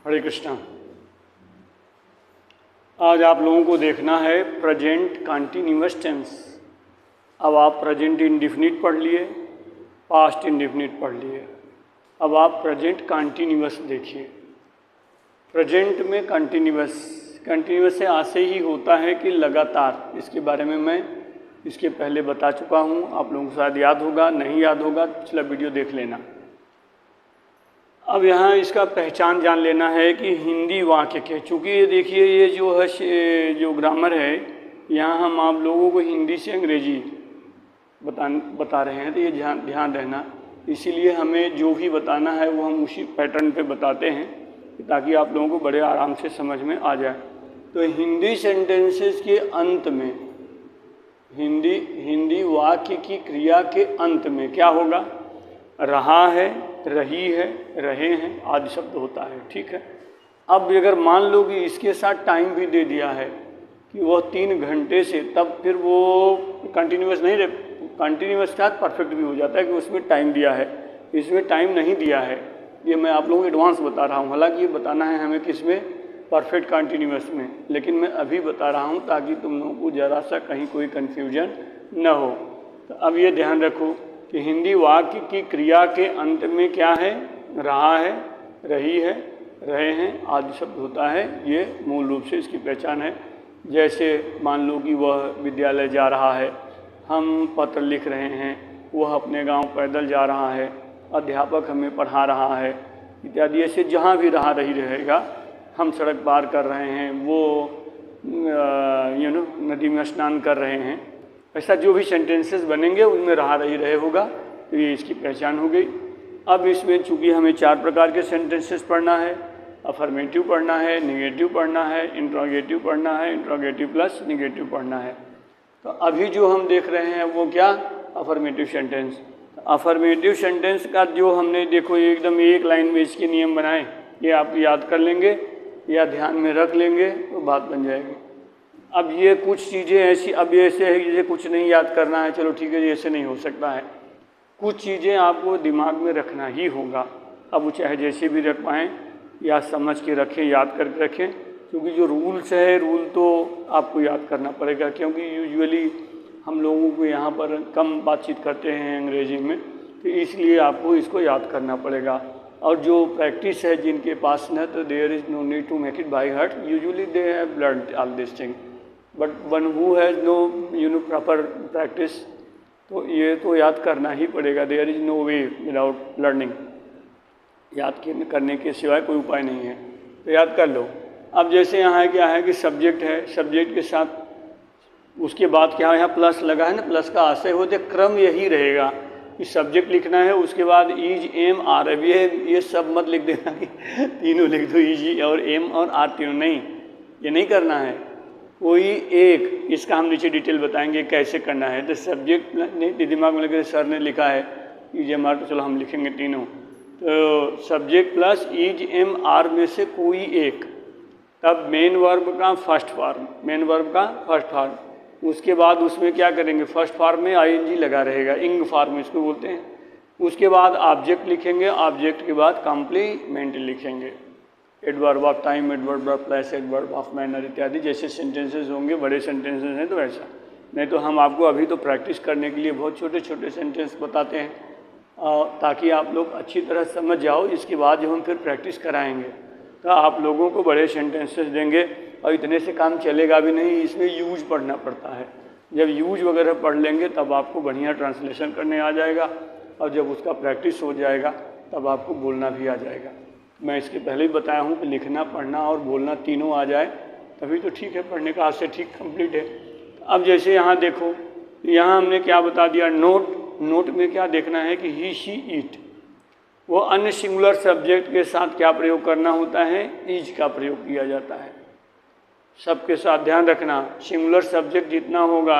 हरे कृष्णा। आज आप लोगों को देखना है प्रेजेंट कंटिन्यूअस टेंस। अब आप प्रेजेंट इंडेफिनिट पढ़ लिए, पास्ट इंडेफिनिट पढ़ लिए, अब आप प्रेजेंट कंटिन्यूअस देखिए। प्रेजेंट में कंटिन्यूअस से आशय ही होता है कि लगातार। इसके बारे में मैं इसके पहले बता चुका हूँ, आप लोगों को शायद याद होगा, नहीं याद होगा पिछला वीडियो देख लेना। अब यहाँ इसका पहचान जान लेना है कि हिंदी वाक्य के, चूँकि ये देखिए ये जो है जो ग्रामर है, यहाँ हम आप लोगों को हिंदी से अंग्रेजी बता रहे हैं, तो ये ध्यान रहना। इसीलिए हमें जो भी बताना है वो हम उसी पैटर्न पे बताते हैं ताकि आप लोगों को बड़े आराम से समझ में आ जाए। तो हिंदी सेंटेंसेस के अंत में, हिंदी वाक्य की क्रिया के अंत में क्या होगा? रहा है, रही है, रहे हैं आदि शब्द होता है। ठीक है। अब अगर मान लो कि इसके साथ टाइम भी दे दिया है कि वह 3 घंटे से, तब फिर वो कंटिन्यूअस नहीं रहे। कंटिन्यूअस के साथ परफेक्ट भी हो जाता है कि उसमें टाइम दिया है, इसमें टाइम नहीं दिया है। ये मैं आप लोगों को एडवांस बता रहा हूँ। हालांकि ये बताना है हमें किसमें? परफेक्ट कंटिन्यूअस में, लेकिन मैं अभी बता रहा हूँ ताकि तुम लोगों को ज़रा सा कहीं कोई कन्फ्यूजन न हो। तो अब ये ध्यान रखो कि हिंदी वाक्य की क्रिया के अंत में क्या है? रहा है, रही है, रहे हैं आदि शब्द होता है। ये मूल रूप से इसकी पहचान है। जैसे मान लो कि वह विद्यालय जा रहा है, हम पत्र लिख रहे हैं, वह अपने गांव पैदल जा रहा है, अध्यापक हमें पढ़ा रहा है इत्यादि। ऐसे जहाँ भी रहा रही रहेगा। हम सड़क पार कर रहे हैं, वो नदी में स्नान कर रहे हैं, ऐसा जो भी सेंटेंसेस बनेंगे उनमें रहा रही रहे होगा। तो ये इसकी पहचान हो गई। अब इसमें चूँकि हमें 4 प्रकार के सेंटेंसेस पढ़ना है, अफर्मेटिव पढ़ना है, निगेटिव पढ़ना है, इंट्रोगेटिव पढ़ना है, इंट्रोगेटिव प्लस निगेटिव पढ़ना है। तो अभी जो हम देख रहे हैं वो क्या? Affirmative sentence. अफर्मेटिव सेंटेंस का जो हमने देखो एकदम एक लाइन में इसके नियम बनाए, ये आप याद कर लेंगे या ध्यान में रख लेंगे तो बात बन जाएगी। अब ये कुछ चीज़ें ऐसी, अब ऐसे है जैसे कुछ नहीं याद करना है, चलो ठीक है जी, ऐसे नहीं हो सकता है। कुछ चीज़ें आपको दिमाग में रखना ही होगा। अब वो चाहे जैसे भी रख पाएँ या समझ के रखें, याद करके रखें, क्योंकि जो रूल्स है, रूल तो आपको याद करना पड़ेगा। क्योंकि यूजुअली हम लोगों को यहाँ पर कम बातचीत करते हैं अंग्रेजी में, तो इसलिए आपको इसको याद करना पड़ेगा। और जो प्रैक्टिस है जिनके पास न, तो there is no need to make it by heart, usually they have learned all this thing. But one who has no proper practice, तो ये तो याद करना ही पड़ेगा। There is no way without learning. याद करने के सिवाय कोई उपाय नहीं है, तो याद कर लो। अब जैसे यहाँ क्या है कि सब्जेक्ट है, सब्जेक्ट के साथ उसके बाद क्या है, यहाँ प्लस लगा है ना, प्लस का आशय होते क्रम यही रहेगा कि सब्जेक्ट लिखना है, उसके बाद इज, एम, आर। अब ये सब मत लिख देना कि तीनों लिख दो, इज और एम और आर तीनों, नहीं, ये नहीं करना है। कोई एक, इसका हम नीचे डिटेल बताएंगे कैसे करना है। तो सब्जेक्ट नहीं दिमाग में लगे, सर ने लिखा है इज, एम, आर, तो चलो हम लिखेंगे तीनों। तो subject plus is, am, are में से कोई एक, तब मेन वर्ब का फर्स्ट फॉर्म, मेन वर्ब का फर्स्ट फॉर्म। उसके बाद उसमें क्या करेंगे? फर्स्ट फॉर्म में आईएनजी लगा रहेगा, इंग फॉर्म इसको बोलते हैं। उसके बाद ऑब्जेक्ट लिखेंगे, ऑब्जेक्ट के बाद कॉम्प्लीमेंट लिखेंगे, adverb of time, adverb of place, adverb of manner इत्यादि। जैसे सेंटेंसेस होंगे, बड़े सेंटेंसेस हैं तो ऐसा, नहीं तो हम आपको अभी तो प्रैक्टिस करने के लिए बहुत छोटे छोटे सेंटेंस बताते हैं ताकि आप लोग अच्छी तरह समझ जाओ। इसके बाद जो हम फिर प्रैक्टिस कराएंगे तो आप लोगों को बड़े सेंटेंसेस देंगे और इतने से काम चलेगा भी नहीं, इसमें यूज पढ़ना पड़ता है। जब यूज वगैरह पढ़ लेंगे तब आपको बढ़िया ट्रांसलेशन करने आ जाएगा, और जब उसका प्रैक्टिस हो जाएगा तब आपको बोलना भी आ जाएगा। मैं इसके पहले ही बताया हूँ कि लिखना, पढ़ना और बोलना तीनों आ जाए तभी तो ठीक है, पढ़ने का आशय ठीक कंप्लीट है। अब जैसे यहाँ देखो, यहाँ हमने क्या बता दिया, नोट। नोट में क्या देखना है कि ही, शी, ईट, वो अन्य सिंगुलर सब्जेक्ट के साथ क्या प्रयोग करना होता है? इज का प्रयोग किया जाता है। सबके साथ ध्यान रखना, सिंगुलर सब्जेक्ट जितना होगा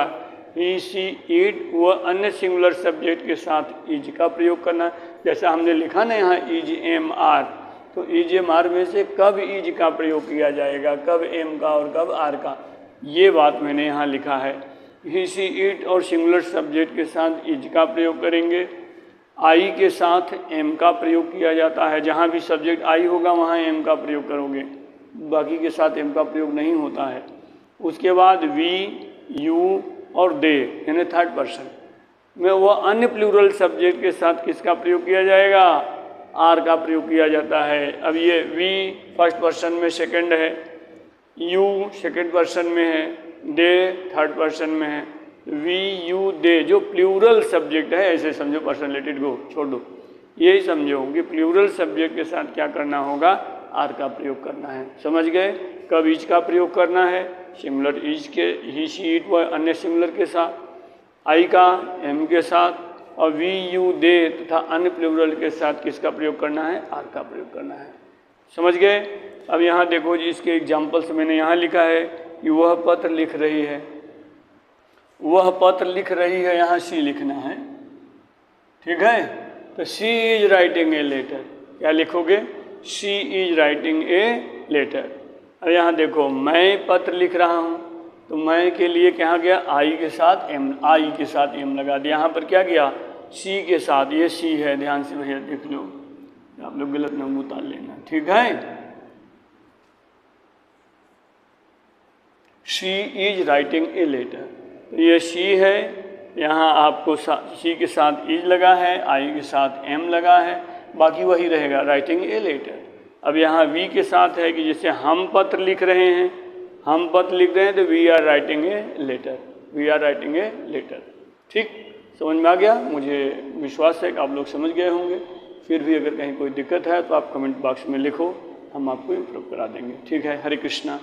ही, सी, ईट, वो अन्य सिंगुलर सब्जेक्ट के साथ इज का प्रयोग करना। जैसा हमने लिखा ना यहाँ इज, एम, आर, तो इज, एम, आर में से कब इज का प्रयोग किया जाएगा, कब एम का और कब आर का, ये बात मैंने यहाँ लिखा है। ही, सी, ईट और सिंगुलर सब्जेक्ट के साथ इज का प्रयोग करेंगे। आई के साथ एम का प्रयोग किया जाता है। जहाँ भी सब्जेक्ट आई होगा वहाँ एम का प्रयोग करोगे, बाकी के साथ एम का प्रयोग नहीं होता है। उसके बाद वी, यू और दे यानी थर्ड पर्सन में वह अन्य प्लूरल सब्जेक्ट के साथ किसका प्रयोग किया जाएगा? आर का प्रयोग किया जाता है। अब ये वी फर्स्ट पर्सन में सेकंड है, यू सेकंड पर्सन में है, दे थर्ड पर्सन में है। वी यू दे जो प्लूरल सब्जेक्ट है, ऐसे समझो, पर्सनैलिटी को छोड़ दो, यही समझो कि प्लूरल सब्जेक्ट के साथ क्या करना होगा? आर का प्रयोग करना है। समझ गए? कब इज का प्रयोग करना है? सिमिलर इज के, ही शी इट व अन्य सिमिलर के साथ, आई का एम के साथ, और वी यू दे तथा अन्य प्लूरल के साथ किसका प्रयोग करना है? आर का प्रयोग करना है। समझ गए? अब यहाँ देखो जी, इसके एग्जाम्पल्स मैंने यहाँ लिखा है कि वह पत्र लिख रही है। वह पत्र लिख रही है, यहाँ सी लिखना है, ठीक है? तो she is writing a letter, क्या लिखोगे? She is writing a letter. अब यहाँ देखो, मैं पत्र लिख रहा हूँ, तो मैं के लिए क्या गया? आई के साथ एम, आई के साथ एम लगा दिया। यहाँ पर क्या गया? सी के साथ, ये सी है, ध्यान से भैया देख लो, आप लोग गलत न उतार लेना, ठीक है? She is writing a letter, तो ये शी है, यहाँ आपको शी के साथ इज लगा है, आई के साथ एम लगा है, बाकी वही रहेगा, राइटिंग ए लेटर। अब यहाँ वी के साथ है कि जैसे हम पत्र लिख रहे हैं, हम पत्र लिख रहे हैं तो we are writing a letter, we are writing a letter. ठीक, समझ में आ गया? मुझे विश्वास है कि आप लोग समझ गए होंगे। फिर भी अगर कहीं कोई दिक्कत है तो आप कमेंट बॉक्स में लिखो, हम आपको इम्प्रूव करा देंगे। ठीक है, हरे कृष्णा।